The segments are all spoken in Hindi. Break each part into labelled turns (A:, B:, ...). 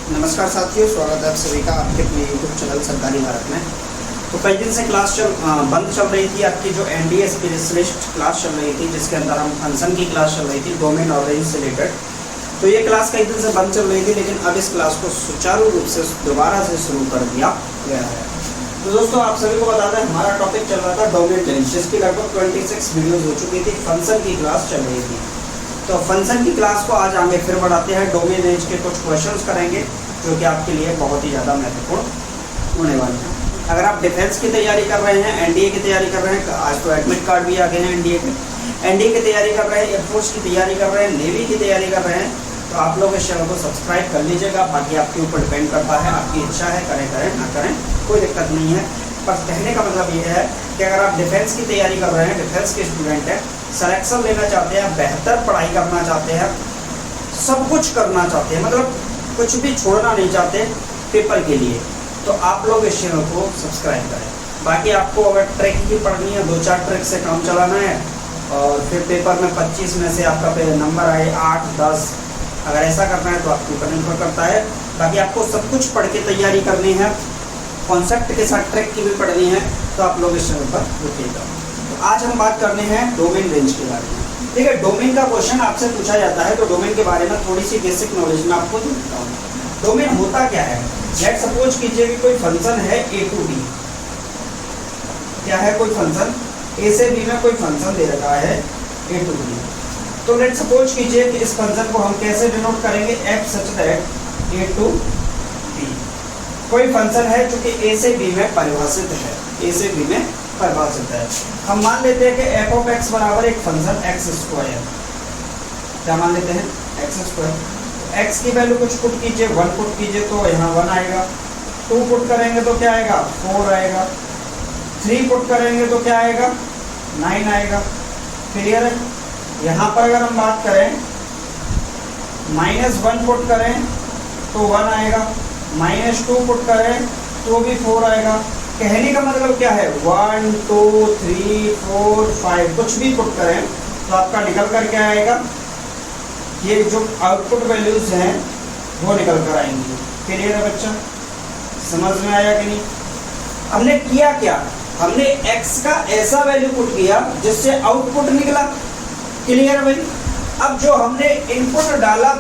A: नमस्कार साथियों, स्वागत है आप सभी का आपके अपने यूट्यूब चैनल सरकारी भारत में। तो कई दिन से क्लास बंद चल रही थी। आपकी जो एनडीए स्पेशलिस्ट क्लास चल रही थी, जिसके अंदर हम फंक्शन की क्लास चल रही थी डोमेन और रेंज से रिलेटेड। तो ये क्लास कई दिन से बंद चल रही थी, लेकिन अब इस क्लास को सुचारू रूप से दोबारा से शुरू कर दिया गया है। तो दोस्तों, आप सभी को बता दें, हमारा टॉपिक चल रहा था डोमेन रेंज, जिसकी लगभग 26 वीडियोज हो चुकी थी। फंक्शन की क्लास चल रही थी। तो फंक्शन की क्लास को आज आगे फिर बढ़ाते हैं। डोमेन रेंज के कुछ क्वेश्चंस करेंगे जो कि आपके लिए बहुत ही ज़्यादा महत्वपूर्ण होने वाले हैं। अगर आप डिफेंस की तैयारी कर रहे हैं, एनडीए की तैयारी कर रहे हैं, आज तो एडमिट कार्ड भी आ गए हैं एनडीए की तैयारी कर रहे हैं, एयरफोर्स की तैयारी कर रहे हैं, नेवी की तैयारी कर रहे हैं, तो आप लोग इस चैनल को सब्सक्राइब कर लीजिएगा। बाकी आपके ऊपर डिपेंड करता है, आपकी इच्छा है, करें ना करें कोई दिक्कत नहीं है। पर कहने का मतलब ये है कि अगर आप डिफेंस की तैयारी कर रहे हैं, डिफेंस के स्टूडेंट हैं, सिलेक्शन लेना चाहते हैं, बेहतर पढ़ाई करना चाहते हैं, सब कुछ करना चाहते हैं, मतलब कुछ भी छोड़ना नहीं चाहते पेपर के लिए, तो आप लोग इस चैनल को सब्सक्राइब करें। बाकी आपको अगर ट्रिक की पढ़नी है, 2-4 ट्रिक से काम चलाना है और फिर पेपर में 25 में से आपका नंबर आए 8, 10, अगर ऐसा करना है तो आपके ऊपर निर्भर करता है। बाकी आपको सब कुछ पढ़ के तैयारी करनी है, कॉन्सेप्ट के साथ ट्रिक की भी पढ़नी है, तो आप लोग इस चैनल पर रुकिएगा। तो आज हम बात करने हैं डोमेन रेंज के बारे में। ठीक है, डोमेन का क्वेश्चन आपसे पूछा जाता है, तो डोमेन के बारे में थोड़ी सी बेसिक नॉलेज मैं आपको देता हूँ। डोमेन होता क्या है? लेट सपोज कीजिए कि कोई फंक्शन है ए टू बी। क्या है? कोई फंक्शन ए से बी में कोई फंक्शन दे रखा है ए टू बी। तो लेट सपोज कीजिए कि इस फंक्शन को हम कैसे डिनोट करेंगे? F such that A to B. कोई फंक्शन है जो कि ए से बी में परिभाषित है, ए से बी में परिभाषित है। हम मान लेते हैं कि एफ ऑफ एक्स बराबर एक फंक्शन एक्स स्क्वायर। क्या मान लेते हैं? X square. एक्स की वैल्यू कुछ पुट कीजिए, 1 पुट कीजिए तो यहाँ 1 आएगा। 2 पुट करेंगे तो क्या आएगा? 4 आएगा। 3 पुट करेंगे तो क्या आएगा? 9 आएगा। क्लियर है? यहाँ पर अगर हम बात करें, -1 पुट करें तो 1 आएगा, -2 पुट करें तो भी 4 आएगा। कहने का मतलब क्या है? 1, 2, 3, 4, 5 कुछ भी पुट करें तो आपका निकल कर क्या आएगा? ये जो आउटपुट वैल्यूज हैं वो निकल कर आएंगी। क्लियर है बच्चा? समझ में आया कि नहीं? हमने किया क्या? हमने x का ऐसा वैल्यू पुट किया जिससे आउटपुट निकला। क्लियर है भाई? अब जो हमने इनपुट डाला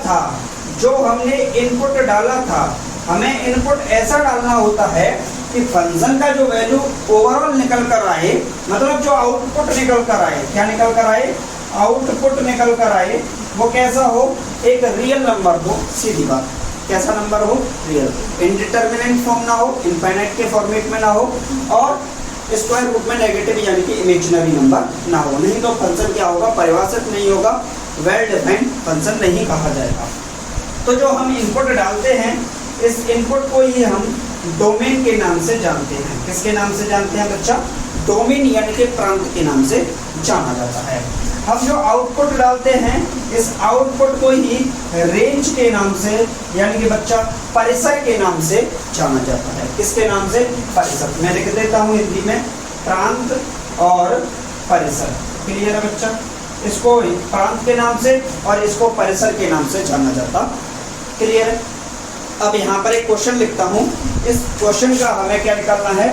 A: था, हमें इनपुट ऐसा डालना होता है कि फंक्शन का जो वैल्यू ओवरऑल निकल कर आए, मतलब जो आउटपुट निकल कर आए, क्या निकल कर आए? आउटपुट निकल कर आए, वो कैसा हो? एक रियल नंबर हो। सीधी बात, कैसा नंबर हो? रियल। इनडिटरमिनेंट फॉर्म ना हो, इनफाइनाइट के फॉर्मेट में ना हो, और स्क्वायर रूट में नेगेटिव यानी कि इमेजिनरी नंबर ना हो। नहीं तो फंक्शन क्या होगा? परिभाषित नहीं होगा, वेल डिफाइंड फंक्शन नहीं कहा जाएगा। तो जो हम इनपुट डालते हैं, इस इनपुट को ही हम डोमेन के नाम से जानते हैं। किसके नाम से जानते हैं बच्चा? डोमेन यानी कि प्रांत के नाम से जाना जाता है। हम जो आउटपुट डालते हैं, इस आउटपुट को ही रेंज के नाम से यानी कि बच्चा परिसर के नाम से जाना जाता है। किसके नाम से? परिसर। मैं लिख देता हूँ हिंदी में, प्रांत और परिसर। क्लियर है बच्चा? इसको प्रांत के नाम से और इसको परिसर के नाम से जाना जाता। क्लियर है? अब यहाँ पर एक क्वेश्चन लिखता हूँ। इस क्वेश्चन का हमें क्या निकालना है?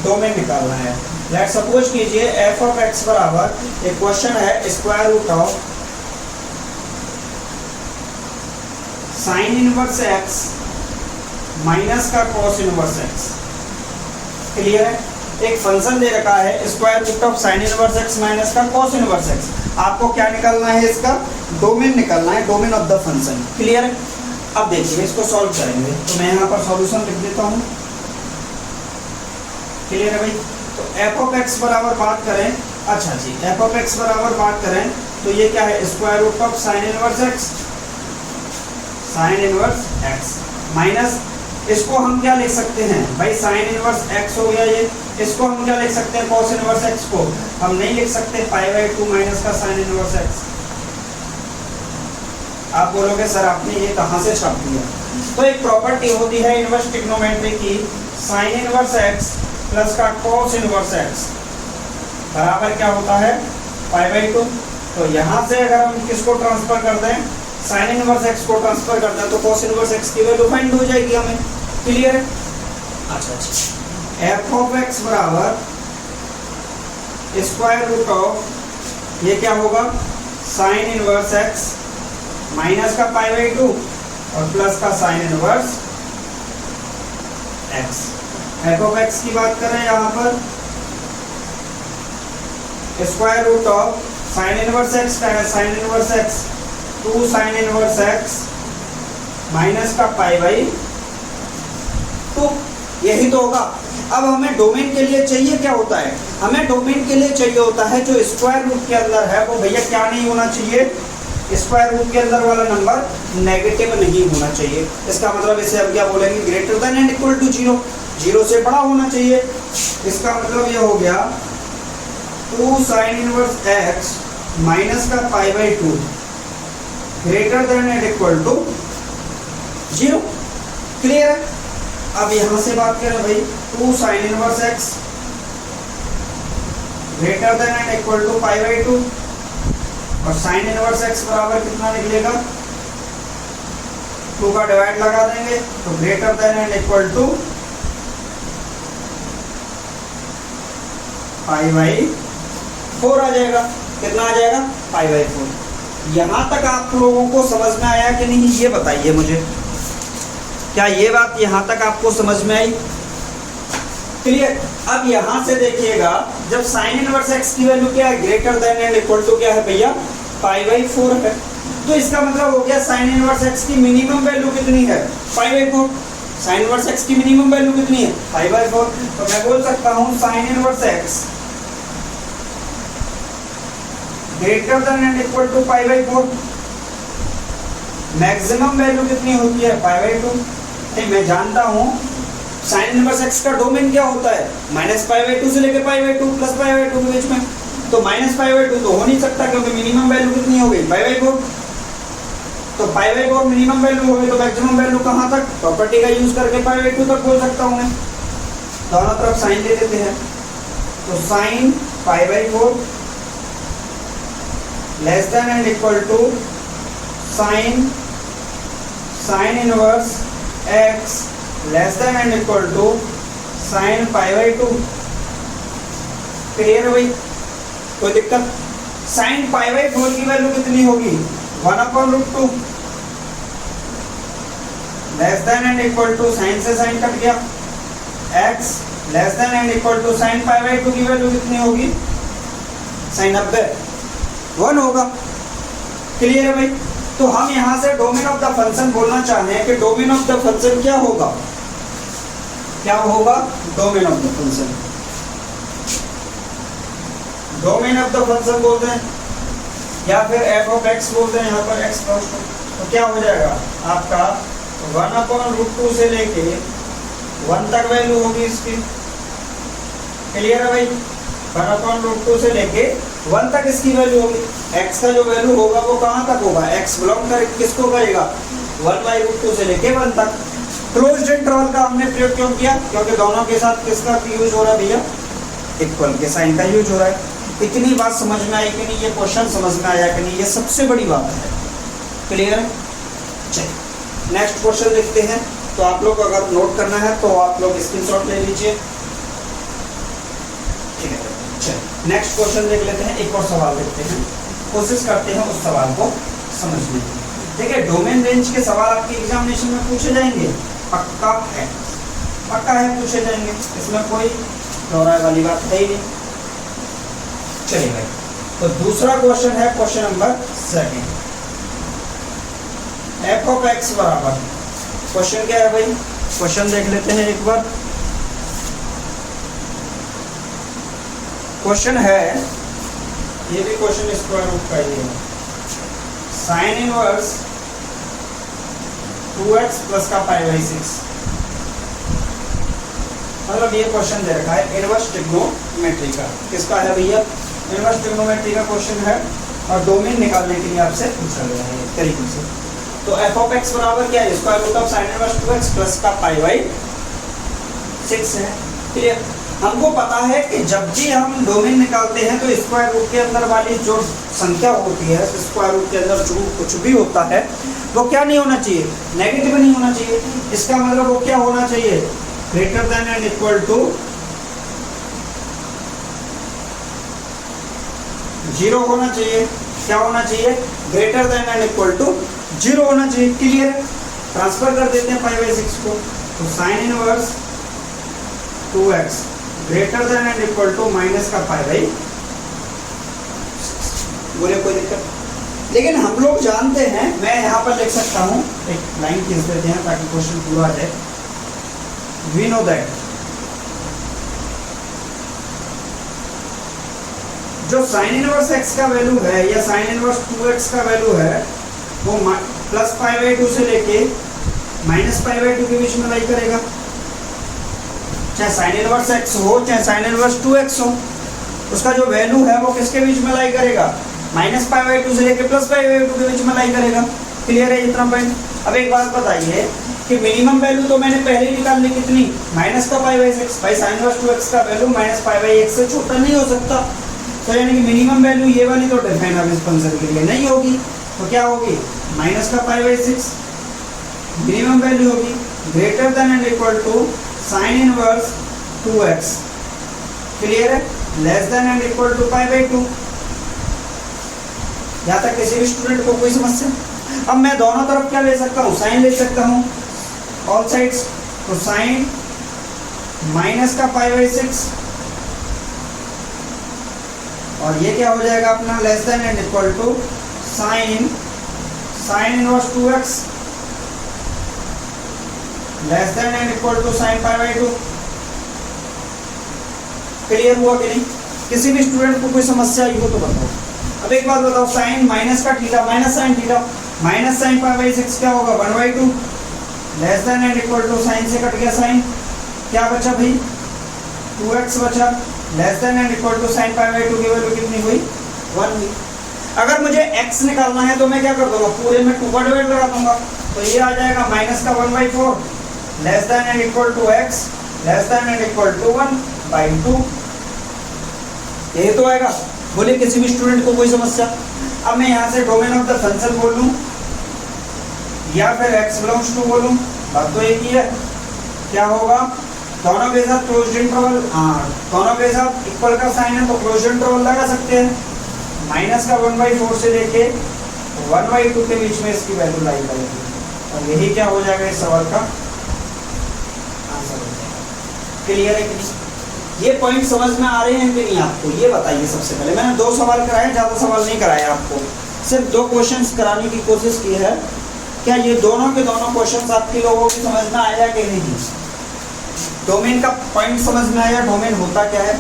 A: डोमेन निकालना है। लेट सपोज कीजिए एफ ऑफ एक्स बराबर एक क्वेश्चन है square root of sine inverse X minus का कॉस इनवर्स एक्स। क्लियर है? एक फंक्शन दे रखा है square root of sine inverse X minus का कॉस इनवर्स एक्स। आपको क्या निकालना है? इसका डोमेन निकालना है, domain of the function. Clear है? अब देखिए इसको सॉल्व करेंगे, तो मैं यहाँ पर सॉल्यूशन लिख देता हूँ। क्लियर है भाई? तो एफ ऑफ एक्स बराबर बात करें, अच्छा जी, एफ ऑफ एक्स बराबर बात करें तो ये क्या है? Square root of sine inverse X, sine inverse X minus, इसको हम क्या लिख सकते हैं भाई? साइन इनवर्स एक्स हो गया ये। इसको हम क्या लिख सकते हैं? कॉस इनवर्स एक्स को हम नहीं लिख सकते, π/2 माइनस का साइन इनवर्स एक्स। आप बोलोगे सर आपने ये कहाँ से छाप दिया? तो एक प्रॉपर्टी होती है इनवर्स ट्रिग्नोमेट्री की, साइन इनवर्स एक्स प्लस का कॉस इनवर्स एक्स बराबर क्या होता है? π/2। तो यहाँ से अगर हम किसको ट्रांसफर कर दें? साइन इनवर्स एक्स को ट्रांसफर करना है तो कॉस इनवर्स एक्स की वैल्यू फाइंड हो जाएगी हमें। क्लियर है? अच्छा, एफ ऑफ एक्स बराबर स्क्वायर रूट ऑफ ये क्या होगा, साइन इनवर्स एक्स माइनस का पाई बाई 2 और प्लस का sine inverse X. F of X की बात करें यहाँ पर square root of sine inverse X का है, sine inverse X 2 sine inverse X minus का पाई बाई 2, यही तो होगा। अब हमें डोमेन के लिए चाहिए क्या होता है, हमें डोमेन के लिए चाहिए होता है जो स्क्वायर रूट के अंदर है वो भैया क्या नहीं होना चाहिए, स्क्वायर रूट के अंदर वाला नंबर नेगेटिव नहीं होना चाहिए। इसका मतलब इसे हम क्या बोलेंगे, greater than and equal to 0, 0 से बड़ा होना चाहिए। इसका मतलब ये हो गया 2 साइन इनवर्स एक्स माइनस का pi by 2 greater than and equal to 0। Clear है? अब यहां से बात करें भाई 2 sine inverse X greater than and equal to pi by 2 और साइन इनवर्स एक्स बराबर कितना निकलेगा, 2 का डिवाइड लगा देंगे तो greater than and equal to pi by 4 आ जाएगा। कितना आ जाएगा, पाई बाई 4। यहां तक आप लोगों को समझ में आया कि नहीं, ये बताइए मुझे, क्या ये बात यहां तक आपको समझ में आई? क्लियर? अब यहां से देखिएगा जब साइन इनवर्स एक्स की वैल्यू क्या है, greater than and equal to क्या है भैया, पाई बाई 4 है। तो इसका मतलब हो गया साइन इनवर्स एक्स की मिनिमम वैल्यू कितनी है, pi by 4। Sign inverse X की मिनिमम वैल्यू कितनी है, पाई बाई 4। तो मैं बोल सकता हूं sine inverse X greater than and equal to pi by 4। Maximum value कितनी होती है, पाई बाई 2। मैं जानता हूं साइन इनवर्स एक्स का डोमेन क्या होता है, माइनस पाई बाई 2 से लेकर pi by 2 plus pi by 2 के बीच में। तो माइनस पाई बाई 2 तो हो नहीं सकता क्योंकि मिनिमम वैल्यू कितनी हो गई, पाई बाई 4। तो पाई बाई 4 मिनिमम वैल्यू हो गई तो मैक्सिमम वैल्यू कहां तक, प्रॉपर्टी का यूज करके पाई बाई 2 तक बोल सकता हूं मैं। दोनों तरफ साइन ले लेते हैं तो sine pi by 4 less than and equal to sine sine inverse X less than and equal to sine pi by 2। Clear है भाई, कोई दिक्कत? साइन पाई बाई 4 की वैल्यू कितनी होगी, 1/√2 less than and equal to sine से साइन कट गया, X less than and equal to sine pi by 2 की वैल्यू कितनी होगी, साइन 1 होगा। क्लियर है भाई? तो हम यहां से डोमेन ऑफ द फंक्शन बोलना चाहते हैं कि डोमेन ऑफ द फंक्शन क्या होगा, क्या होगा domain of the function. Domain of the function बोलते हैं या फिर एफ ऑफ एक्स बोलते हैं, यहाँ पर एक्स तो क्या हो जाएगा आपका 1/√2 से लेके 1 तक वैल्यू होगी इसकी। क्लियर है भाई? 1/√2 से लेके 1 तक इसकी वैल्यू होगी। x का जो वैल्यू होगा वो कहां तक होगा, x बिलोंग कर किसको करेगा, 1/√2 से लेके 1 तक। क्लोज्ड इंटरवल का हमने प्रयोग क्यों किया, क्योंकि दोनों के साथ किसका यूज हो रहा है भैया, इक्वल के साइन का यूज हो रहा है। इतनी बात समझ में आई कि नहीं, ये क्वेश्चन समझ में आया कि नहीं, ये सबसे बड़ी बात है। क्लियर? चलिए नेक्स्ट क्वेश्चन देखते हैं। तो आप लोग अगर नोट करना है तो आप लोग स्क्रीनशॉट ले लीजिए। ठीक है, चलिए नेक्स्ट क्वेश्चन देख लेते हैं। एक और सवाल देखते हैं, कोशिश करते हैं उस सवाल को समझने की। देखिए डोमेन रेंज के सवाल आपके एग्जामिनेशन में पूछे जाएंगे, पक्का है, पक्का है पूछे जाएंगे, इसमें कोई दोहराए वाली बात है ही नहीं। चलिए भाई, तो दूसरा क्वेश्चन है question number 2। F of X बराबर, क्वेश्चन क्या है भाई, क्वेश्चन देख लेते हैं एक बार। क्वेश्चन है, ये भी क्वेश्चन स्क्वायर रूट का ही है, साइन इनवर्स 2x प्लस का पाई बाई 6। मतलब ये क्वेश्चन दे रखा है इनवर्स ट्रिग्नोमेट्री का। किसका है भैया, इनवर्स ट्रिग्नोमेट्री का क्वेश्चन है और डोमेन निकालने के लिए आपसे पूछा गया है इस तरीके से। तो एफ ऑफ एक्स बराबर क्या है, square root of sine inverse 2x plus का पाई बाई 6 है। क्लियर? हमको पता है कि जब भी हम डोमेन निकालते हैं तो स्क्वायर रूट के अंदर वाली जो संख्या होती है, स्क्वायर रूट के अंदर जो कुछ भी होता है वो क्या नहीं होना चाहिए, नेगेटिव नहीं होना चाहिए। इसका मतलब वो क्या होना चाहिए, greater than and equal to 0 होना चाहिए। क्या होना चाहिए, greater than and equal to 0 होना चाहिए। क्लियर है, ट्रांसफर कर देते हैं 5/6 को, तो sine inverse 2x greater than and equal to minus का 5/6। बोले कोई दिक्कत, लेकिन हम लोग जानते हैं, मैं यहाँ पर लिख सकता हूँ, एक लाइन खींच देते हैं ताकि क्वेश्चन पूरा आ जाए। वी नो दैट जो साइन इनवर्स x का वैल्यू है या साइन इनवर्स 2x का वैल्यू है वो प्लस 5/2 से लेके माइनस 5/2 के बीच में लाई करेगा। चाहे साइन इनवर्स x हो चाहे साइन इनवर्स 2x हो, उसका जो वैल्यू है वो किसके बीच में लाई करेगा, माइनस 5/2 से लेके प्लस 5/2 के बीच में लाई करेगा। क्लियर है इतना पॉइंट। अब एक बात बताइए कि मिनिमम वैल्यू तो मैंने पहले ही निकाल ली, कितनी, माइनस का 5/6। भाई साइन इनवर्स 2x का वैल्यू माइनस 5/1 से छोटा नहीं हो सकता, तो यानी कि मिनिमम वैल्यू ये वाली तो डिफाइन अब इस फंक्शन के लिए नहीं होगी, तो क्या होगी, माइनस का 5/6 मिनिमम वैल्यू होगी, greater than and equal to sine inverse 2x। Clear है, less than and equal to 5/2। यहाँ तक किसी भी स्टूडेंट को कोई समस्या। अब मैं दोनों तरफ क्या ले सकता हूँ, साइन ले सकता हूँ ऑल साइड्स, तो साइन माइनस का 5/6 और ये क्या हो जाएगा अपना, less than and equal to sine inverse 2x less than and equal to sine 5/2। क्लियर हुआ कि नहीं, किसी भी स्टूडेंट को कोई समस्या आई हो तो बताओ। अब एक बात बताओ, साइन माइनस का theta minus sine theta minus sine 5/6 क्या होगा, 1/2 less than and equal to sine से कट गया साइन, क्या बचा भाई, 2x बचा, less than and equal to sine 5/2 की वैल्यू कितनी हुई, 1 हुई। अगर मुझे x निकालना है तो मैं क्या कर दूंगा, पूरे में 2 का डिवाइड लगा दूंगा, तो ये आ जाएगा माइनस का 1/4 less than and equal to x less than and equal to 1/2। यही तो आएगा। बोले किसी भी स्टूडेंट को कोई समस्या। अब मैं यहाँ से डोमेन ऑफ द फंक्शन बोल लूँ या फिर x बिलोंग्स टू बोलूँ, बात तो एक ही है। क्या होगा, दोनों के साथ क्लोज्ड इंटरवल, दोनों के साथ इक्वल का साइन है तो क्लोज्ड इंटरवल लगा सकते हैं। माइनस का 1/4 से लेके 1/2 के बीच में इसकी वैल्यू लाई करेगी, और यही क्या हो जाएगा इस सवाल का आंसर हो जाएगा। क्लियर है कि नहीं, ये पॉइंट समझ में आ रहे हैं कि नहीं आपको, ये बताइए। सबसे पहले मैंने 2 सवाल कराए, ज़्यादा सवाल नहीं कराए आपको, सिर्फ 2 क्वेश्चंस कराने की कोशिश की है। क्या ये दोनों के दोनों क्वेश्चंस आपके लोगों को समझ में आया कि नहीं, डोमेन का पॉइंट समझ में आया, डोमेन होता क्या है,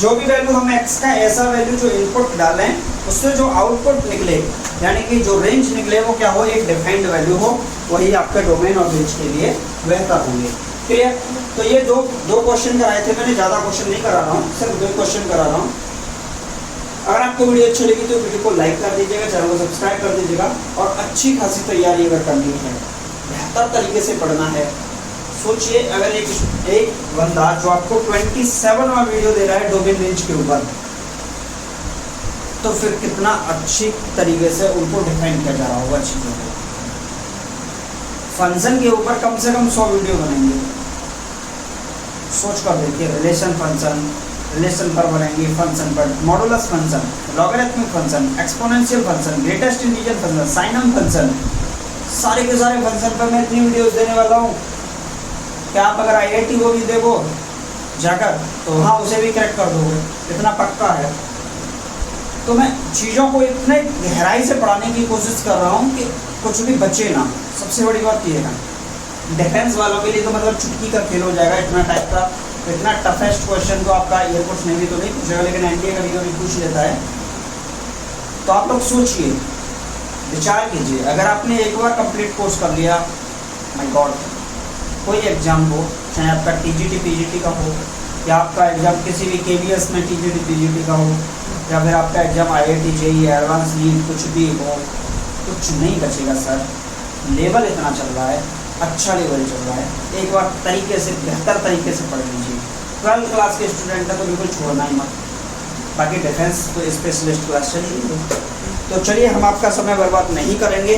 A: जो भी वैल्यू हम x का ऐसा वैल्यू जो इनपुट डालें उससे जो आउटपुट निकले, यानी कि जो रेंज निकले वो क्या हो, एक डिफाइंड वैल्यू हो, वही आपका डोमेन और रेंज के लिए बेहतर होंगे। क्लियर। तो ये दो क्वेश्चन कराए थे मैंने, ज़्यादा क्वेश्चन नहीं करा रहा हूँ, सिर्फ 2 क्वेश्चन करा रहा हूँ। अगर आपको वीडियो अच्छी लगी तो वीडियो को लाइक कर दीजिएगा, चैनल को सब्सक्राइब कर दीजिएगा, और अच्छी खासी तैयारी अगर करनी है, बेहतर तरीके से पढ़ना है, सोचिए अगर एक बंदा जो आपको 27वां वीडियो दे रहा है डोमेन रेंज के ऊपर, तो फिर कितना अच्छी तरीके से उनको डिफाइन किया जा रहा होगा चीज़ों को। फंक्शन के ऊपर कम से कम 100 वीडियो बनेंगे, सोच कर देखिए। रिलेशन फंक्शन, रिलेशन पर बनेंगे, फंक्शन पर, modulus function, logarithmic function, exponential function, greatest integer function, signum function, सारे के सारे फंक्शन पर मैं इतनी वीडियोस देने वाला हूँ कि आप अगर IIT को भी देखो जाकर तो वहाँ उसे भी करेक्ट कर दोगे, इतना पक्का है। तो मैं चीज़ों को इतने गहराई से पढ़ाने की कोशिश कर रहा हूँ कि कुछ भी बचे ना। सबसे बड़ी बात ये है, डिफेंस वालों के लिए तो मतलब चुटकी का खेल हो जाएगा, इतना टाइप का, इतना टफेस्ट क्वेश्चन तो आपका एयरफोर्स नेवी तो नहीं पूछेगा, लेकिन NDA कभी कभी पूछ लेता है। तो आप लोग सोचिए, विचार कीजिए, अगर आपने एक बार कंप्लीट कोर्स कर लिया, माय गॉड, कोई एग्ज़ाम हो, चाहे आपका TGT PGT का हो, या आपका एग्ज़ाम किसी भी KBS में TGT PGT का हो, या फिर आपका exam IIT JEE advance NEET कुछ भी हो, कुछ नहीं बचेगा सर। लेवल इतना चल रहा है, अच्छा लेवल चल रहा है, एक बार तरीके से, बेहतर तरीके से पढ़ लीजिए। 12 क्लास के स्टूडेंट है तो बिल्कुल छोड़ना ही मत। बाकी डिफेंस तो स्पेशलिस्ट क्लास चलेगी। तो चलिए हम आपका समय बर्बाद नहीं करेंगे,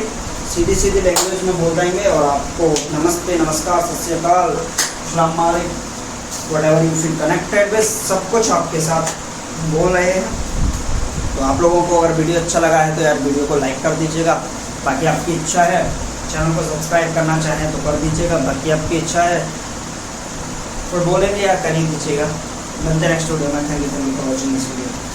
A: सीधी सीधी लैंग्वेज में बोल देंगे और आपको नमस्ते, नमस्कार, सत श्री अकाल, अस्सलाम वालेकुम, whatever you feel connected with, सब कुछ आपके साथ बोल रहे हैं। तो आप लोगों को अगर वीडियो अच्छा लगा है तो यार वीडियो को लाइक कर दीजिएगा। बाकी आपकी इच्छा है चैनल को सब्सक्राइब करना चाहें तो कर दीजिएगा, बाकी आपकी इच्छा है और बोलेंगे या कर ही दीजिएगा। मिलते हैं नेक्स्ट वीडियो में। Thank you for watching this video.